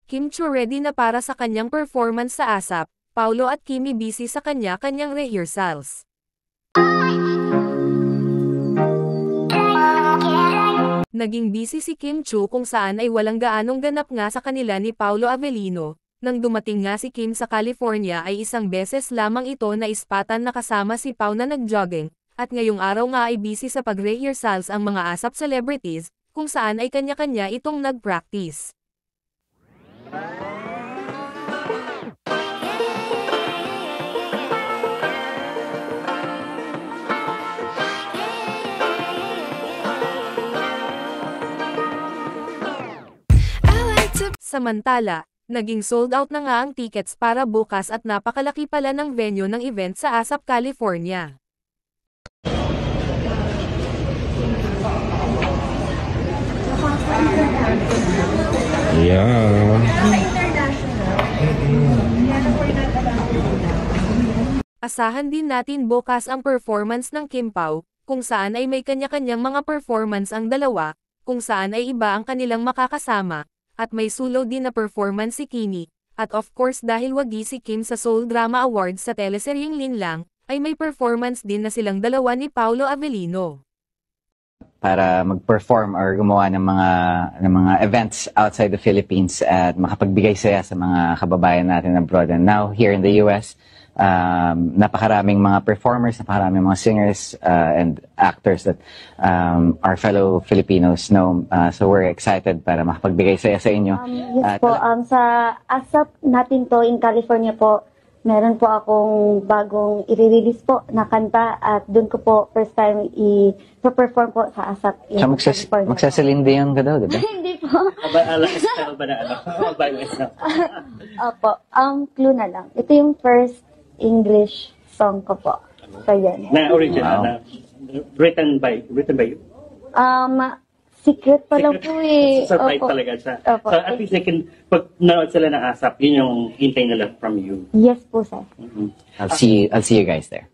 Kim Chiu ready na para sa kanyang performance sa ASAP, Paulo at Kimi busy sa kanya-kanyang rehearsals. Naging busy si Kim Chiu kung saan ay walang gaanong ganap nga sa kanila ni Paulo Avellino. Nang dumating nga si Kim sa California ay isang beses lamang ito na ispatan na kasama si Pau na nag-jogging, at ngayong araw nga ay busy sa pag-rehearsals ang mga ASAP celebrities, kung saan ay kanya-kanya itong nag-practice. Samantala, naging sold out na nga ang tickets para bukas at napakalaki pala ng venue ng event sa ASAP California. Yeah. Asahan din natin bukas ang performance ng Kim Pao, kung saan ay may kanya-kanyang mga performance ang dalawa, kung saan ay iba ang kanilang makakasama, at may solo din na performance si Kimi, at of course dahil wagi si Kim sa Seoul Drama Awards sa teleseryeng Linlang, ay may performance din na silang dalawa ni Paulo Avellino. Para mag-perform or gumawa ng mga events outside the Philippines at makapagbigay saya sa mga kababayan natin abroad. And now here in the US, napakaraming mga performers, napakaraming mga singers and actors that our fellow Filipinos know. So we're excited para makapagbigay saya sa inyo. Yes po, sa ASAP natin to in California po, meron po akong bagong i-release po na kanta at doon ko po first time i-perform po sa ASAP in California. Magsasalindiyon ka daw, di ba? Hindi po. Ba na ano? Opo, clue na lang. Ito yung first English song ko po. So yan. Na original, na written by you? Secret pa lang po eh. Surprise Opo. talaga siya. Opo. So at least pag nanood sila ng ASAP, yun yung hintay nila from you. Yes po, sir. I'll see you guys there.